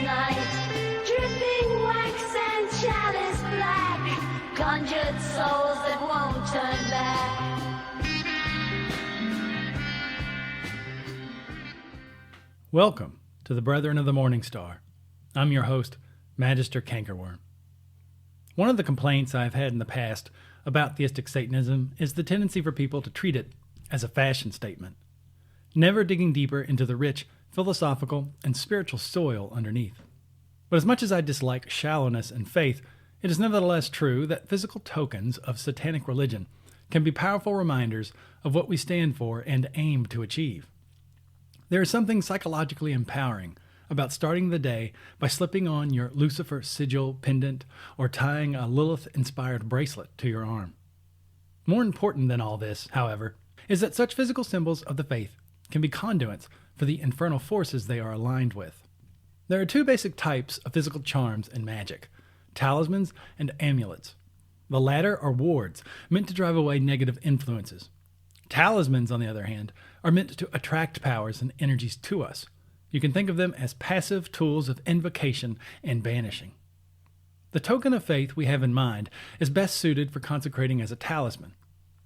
night, dripping wax and chalice black, conjured souls that won't turn back. Welcome to the Brethren of the Morning Star. I'm your host, Magister Cankerworm. One of the complaints I've had in the past about theistic Satanism is the tendency for people to treat it as a fashion statement, never digging deeper into the rich philosophical and spiritual soil underneath. But as much as I dislike shallowness and faith, it is nevertheless true that physical tokens of satanic religion can be powerful reminders of what we stand for and aim to achieve. There is something psychologically empowering about starting the day by slipping on your Lucifer sigil pendant or tying a Lilith-inspired bracelet to your arm. More important than all this, however, is that such physical symbols of the faith can be conduits for the infernal forces they are aligned with. There are two basic types of physical charms in magic: talismans and amulets. The latter are wards meant to drive away negative influences. Talismans, on the other hand, are meant to attract powers and energies to us. You can think of them as passive tools of invocation and banishing. The token of faith we have in mind is best suited for consecrating as a talisman.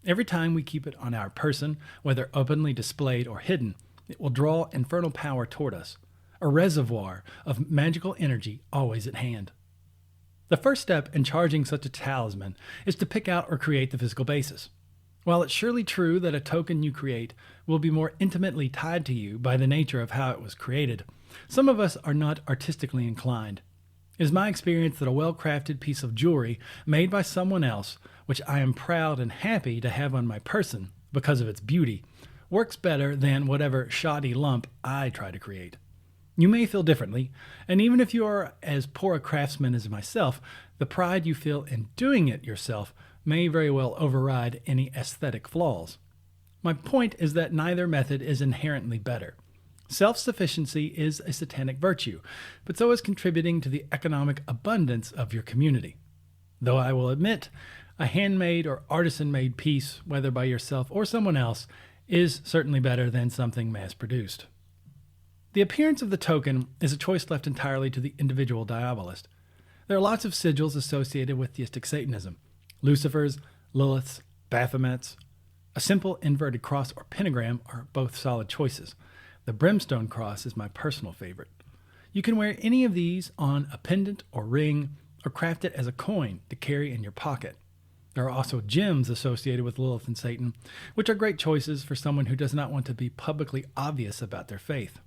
Every time we keep it on our person, whether openly displayed or hidden, it will draw infernal power toward us, a reservoir of magical energy always at hand. The first step in charging such a talisman is to pick out or create the physical basis. While it's surely true that a token you create will be more intimately tied to you by the nature of how it was created, some of us are not artistically inclined. It is my experience that a well-crafted piece of jewelry made by someone else, which I am proud and happy to have on my person because of its beauty, works better than whatever shoddy lump I try to create. You may feel differently, and even if you are as poor a craftsman as myself, the pride you feel in doing it yourself may very well override any aesthetic flaws. My point is that neither method is inherently better. Self-sufficiency is a satanic virtue, but so is contributing to the economic abundance of your community. Though I will admit, a handmade or artisan-made piece, whether by yourself or someone else, is certainly better than something mass-produced. The appearance of the token is a choice left entirely to the individual diabolist. There are lots of sigils associated with theistic Satanism: Lucifers, Liliths, Baphomets. A simple inverted cross or pentagram are both solid choices. The brimstone cross is my personal favorite. You can wear any of these on a pendant or ring, or craft it as a coin to carry in your pocket. There are also gems associated with Lilith and Satan, which are great choices for someone who does not want to be publicly obvious about their faith.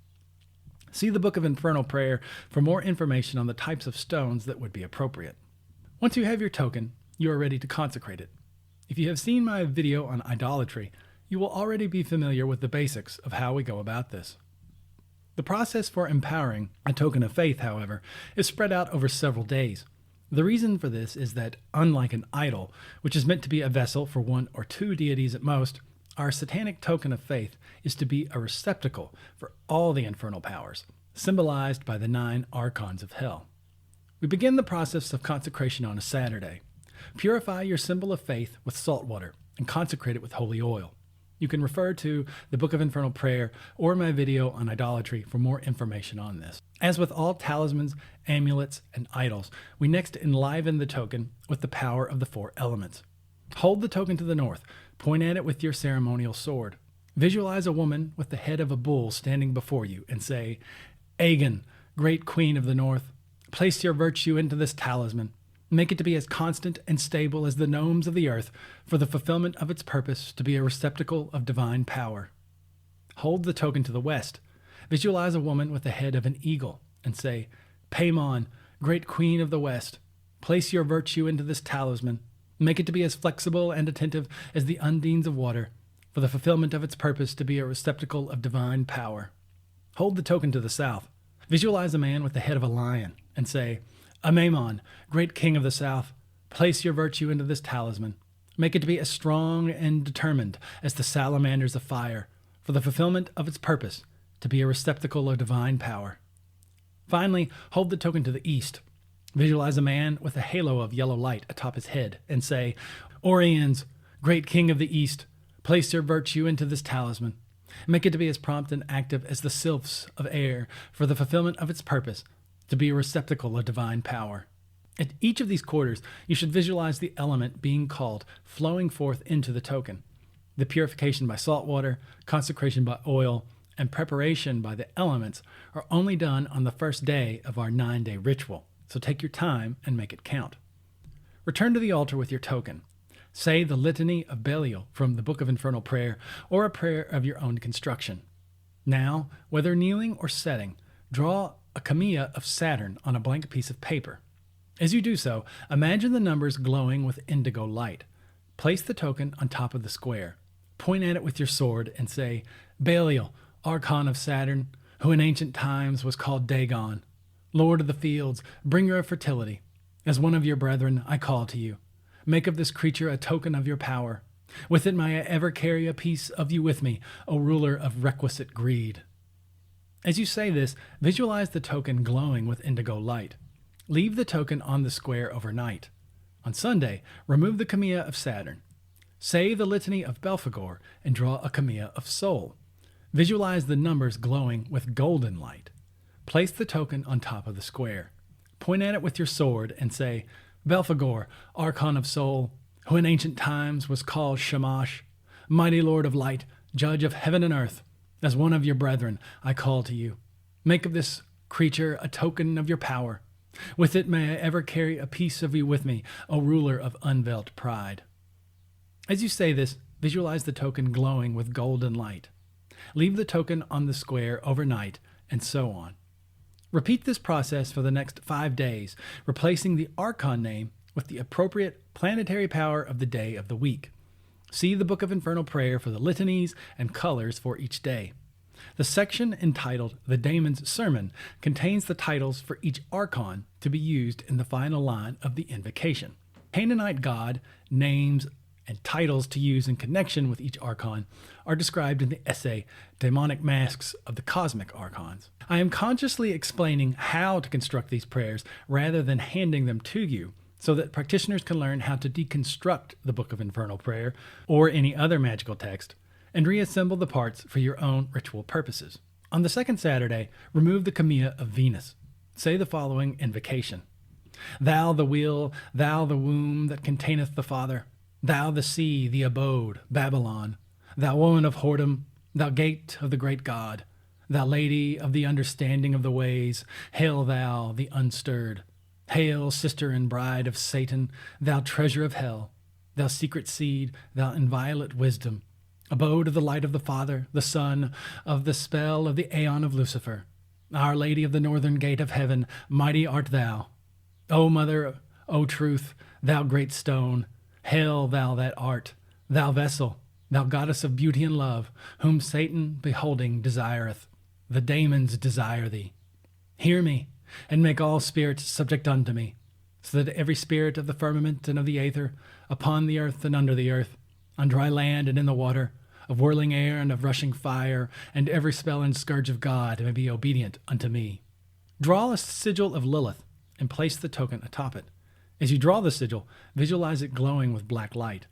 See the Book of Infernal Prayer for more information on the types of stones that would be appropriate. Once you have your token, you are ready to consecrate it. If you have seen my video on idolatry, you will already be familiar with the basics of how we go about this. The process for empowering a token of faith, however, is spread out over several days. The reason for this is that, unlike an idol, which is meant to be a vessel for one or two deities at most, our satanic token of faith is to be a receptacle for all the infernal powers, symbolized by the 9 archons of hell. We begin the process of consecration on a Saturday. Purify your symbol of faith with salt water and consecrate it with holy oil. You can refer to the Book of Infernal Prayer or my video on idolatry for more information on this. As with all talismans, amulets, and idols, we next enliven the token with the power of the 4 elements. Hold the token to the north. Point at it with your ceremonial sword. Visualize a woman with the head of a bull standing before you and say, "Aegon, great queen of the north, place your virtue into this talisman. Make it to be as constant and stable as the gnomes of the earth, for the fulfillment of its purpose to be a receptacle of divine power." Hold the token to the west. Visualize a woman with the head of an eagle and say, "Paimon, great queen of the west, place your virtue into this talisman. Make it to be as flexible and attentive as the undines of water, for the fulfillment of its purpose to be a receptacle of divine power." Hold the token to the south. Visualize a man with the head of a lion and say, "Amaimon, great king of the south, place your virtue into this talisman. Make it to be as strong and determined as the salamanders of fire, for the fulfillment of its purpose to be a receptacle of divine power." Finally, hold the token to the east. Visualize a man with a halo of yellow light atop his head and say, "Oriens, great king of the east, place your virtue into this talisman. Make it to be as prompt and active as the sylphs of air, for the fulfillment of its purpose to be a receptacle of divine power. At each of these quarters, you should visualize the element being called flowing forth into the token. The purification by salt water, consecration by oil, and preparation by the elements are only done on the first day of our 9-day ritual, so take your time and make it count. Return to the altar with your token. Say the Litany of Belial from the Book of Infernal Prayer or a prayer of your own construction. Now, whether kneeling or sitting, draw a camilla of Saturn on a blank piece of paper. As you do so, imagine the numbers glowing with indigo light. Place the token on top of the square. Point at it with your sword and say, Belial, Archon of Saturn, who in ancient times was called Dagon, Lord of the fields, bringer of fertility. As one of your brethren, I call to you. Make of this creature a token of your power. With it may I ever carry a piece of you with me, O ruler of requisite greed. As you say this, visualize the token glowing with indigo light. Leave the token on the square overnight. On Sunday, remove the camilla of Saturn. Say the Litany of Belphegor and draw a camilla of Sol. Visualize the numbers glowing with golden light. Place the token on top of the square. Point at it with your sword and say, Belphegor, Archon of Sol, who in ancient times was called Shamash, mighty Lord of light, judge of heaven and earth, as one of your brethren, I call to you. Make of this creature a token of your power. With it may I ever carry a piece of you with me, O ruler of unveiled pride. As you say this, visualize the token glowing with golden light. Leave the token on the square overnight, and so on. Repeat this process for the next 5 days, replacing the Archon name with the appropriate planetary power of the day of the week. See the Book of Infernal Prayer for the litanies and colors for each day. The section entitled The Daemon's Sermon contains the titles for each Archon to be used in the final line of the invocation. Canaanite god, names, and titles to use in connection with each Archon are described in the essay Demonic Masks of the Cosmic Archons. I am consciously explaining how to construct these prayers rather than handing them to you, so that practitioners can learn how to deconstruct the Book of Infernal Prayer or any other magical text and reassemble the parts for your own ritual purposes. On the second Saturday, remove the camilla of Venus. Say the following invocation. Thou the wheel, thou the womb that containeth the Father, thou the sea, the abode, Babylon, thou woman of whoredom, thou gate of the great God, thou lady of the understanding of the ways, hail thou the unstirred. Hail, sister and bride of Satan, thou treasure of hell, thou secret seed, thou inviolate wisdom, abode of the light of the Father, the Son, of the spell of the aeon of Lucifer. Our Lady of the northern gate of heaven, mighty art thou. O Mother, O Truth, thou great stone, hail thou that art, thou vessel, thou goddess of beauty and love, whom Satan, beholding, desireth. The daemons desire thee. Hear me, and make all spirits subject unto me, so that every spirit of the firmament and of the aether, upon the earth and under the earth, on dry land and in the water, of whirling air and of rushing fire, and every spell and scourge of God may be obedient unto me. Draw a sigil of Lilith, and place the token atop it. As you draw the sigil, visualize it glowing with black light.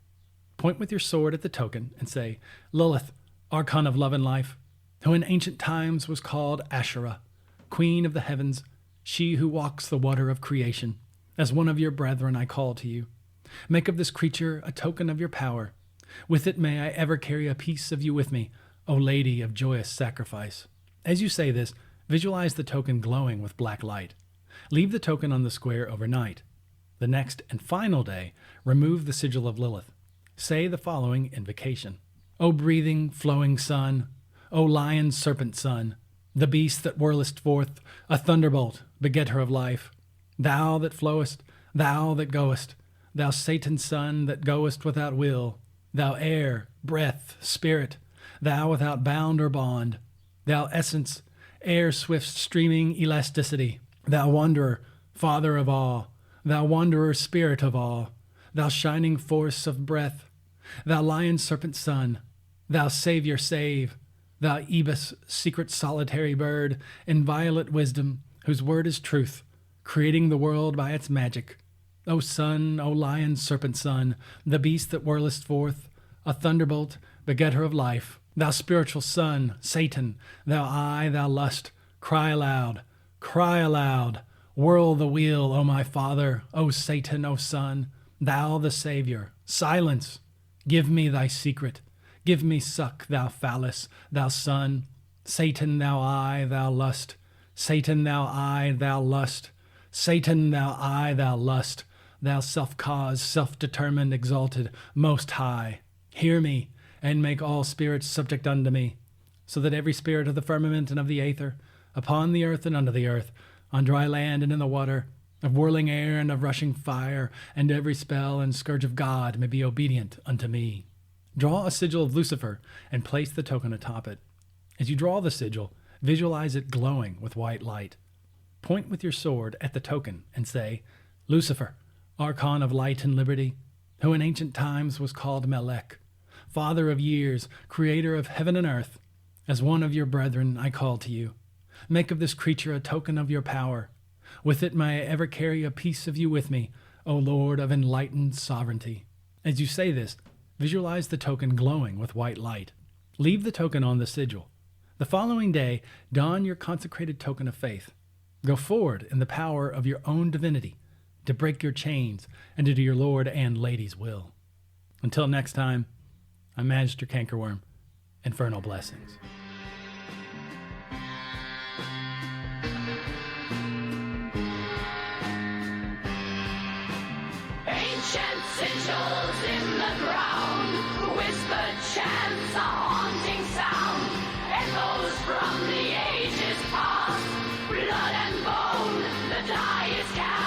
Point with your sword at the token and say, Lilith, Archon of love and life, who in ancient times was called Asherah, Queen of the heavens, she who walks the water of creation, as one of your brethren I call to you. Make of this creature a token of your power. With it may I ever carry a piece of you with me, O Lady of joyous sacrifice. As you say this, visualize the token glowing with black light. Leave the token on the square overnight. The next and final day, remove the sigil of Lilith. Say the following invocation. O breathing, flowing sun, O lion serpent son, the beast that whirlest forth, a thunderbolt, begetter of life, thou that flowest, thou that goest, thou Satan's son that goest without will, thou air, breath, spirit, thou without bound or bond, thou essence, air swift streaming elasticity, thou wanderer, father of all, thou wanderer spirit of all, thou shining force of breath, thou lion serpent son, thou Savior save, thou Ibis, secret solitary bird, inviolate wisdom, whose word is truth, creating the world by its magic. O sun, O lion serpent son, the beast that whirlest forth, a thunderbolt, begetter of life, thou spiritual son, Satan, thou eye, thou lust, cry aloud, Whirl the wheel, O my father, O Satan, O son, thou the Savior. Silence! Give me thy secret. Give me suck, thou phallus, thou son. Satan, thou eye, thou lust. Satan, thou eye, thou lust. Satan, thou eye, thou lust. Thou self-caused, self-determined, exalted, most high. Hear me, and make all spirits subject unto me, so that every spirit of the firmament and of the aether, upon the earth and under the earth, on dry land and in the water, of whirling air and of rushing fire, and every spell and scourge of God may be obedient unto me. Draw a sigil of Lucifer and place the token atop it. As you draw the sigil, visualize it glowing with white light. Point with your sword at the token and say, Lucifer, Archon of light and liberty, who in ancient times was called Melech, Father of years, creator of heaven and earth, as one of your brethren I call to you. Make of this creature a token of your power. With it may I ever carry a piece of you with me, O Lord of enlightened sovereignty. As you say this, visualize the token glowing with white light. Leave the token on the sigil. The following day, don your consecrated token of faith. Go forward in the power of your own divinity to break your chains and to do your Lord and Lady's will. Until next time, I'm Magister Cankerworm. Infernal blessings. Ancient sigils in the ground, whispered chants, a haunting sound, echoes from the ages past. Blood and bone, the die is cast.